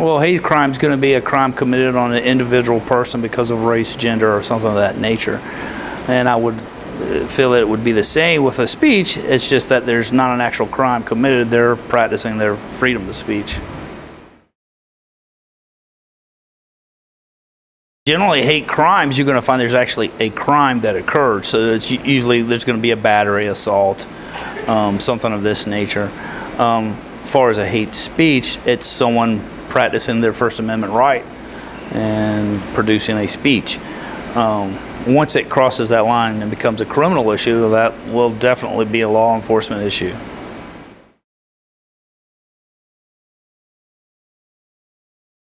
Well, hate crime is going to be a crime committed on an individual person because of race, gender, or something of that nature. And I would feel it would be the same with a speech. It's just that there's not an actual crime committed. They're practicing their freedom of speech. Generally, hate crimes, you're going to find there's actually a crime that occurred. So it's usually there's going to be a battery, assault, something of this nature. As far as a hate speech, it's someone practicing their First Amendment right and producing a speech. Once it crosses that line and becomes a criminal issue, that will definitely be a law enforcement issue.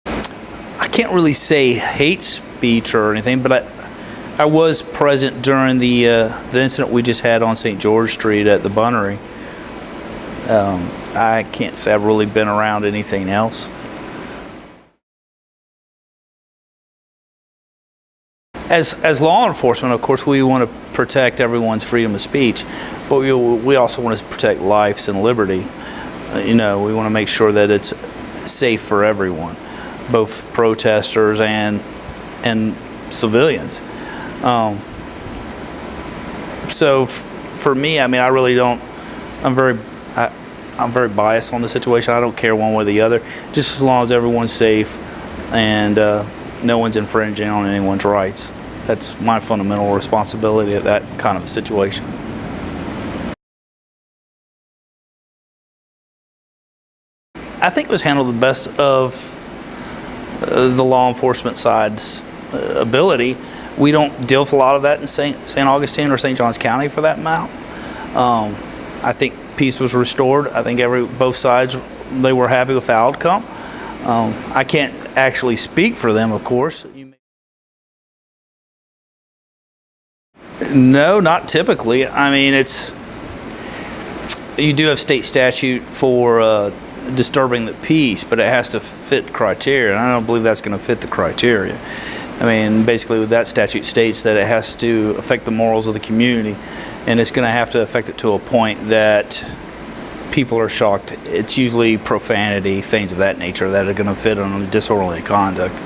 I can't really say hate speech or anything, but I was present during the incident we just had on St. George Street at the Bunnery. I can't say I've really been around anything else. As law enforcement, of course, we want to protect everyone's freedom of speech, but we also want to protect lives and liberty. We want to make sure that it's safe for everyone, both protesters and civilians. So for me, I mean, I really don't. I'm very biased on the situation. I don't care one way or the other, just as long as everyone's safe and no one's infringing on anyone's rights. That's my fundamental responsibility at that kind of a situation. I think it was handled the best of the law enforcement side's ability. We don't deal with a lot of that in St. Augustine or St. Johns County for that amount. I think peace was restored. I think both sides, they were happy with the outcome. I can't actually speak for them, of course. No, not typically. I mean, you do have state statute for disturbing the peace, but it has to fit criteria, and I don't believe that's going to fit the criteria. I mean, basically that statute states that it has to affect the morals of the community, and it's going to have to affect it to a point that people are shocked. It's usually profanity, things of that nature that are going to fit on disorderly conduct.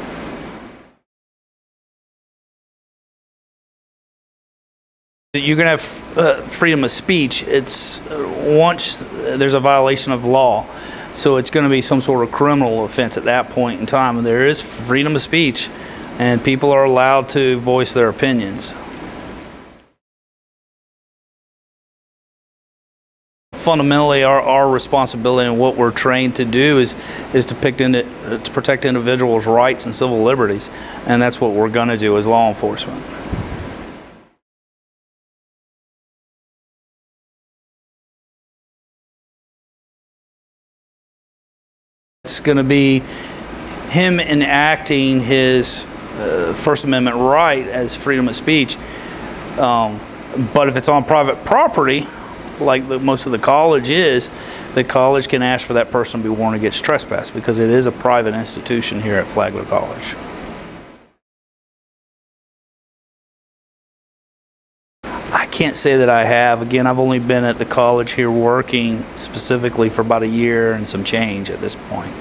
You're going to have freedom of speech. It's once there's a violation of law, so it's going to be some sort of criminal offense at that point in time. And there is freedom of speech, and people are allowed to voice their opinions. Fundamentally, our responsibility and what we're trained to do is to protect individuals' rights and civil liberties, and that's what we're going to do as law enforcement. It's going to be him enacting his First Amendment right as freedom of speech. But if it's on private property, like most of the college is, the college can ask for that person to be warned against trespass because it is a private institution here at Flagler College. I can't say that I have. Again, I've only been at the college here working specifically for about a year and some change at this point.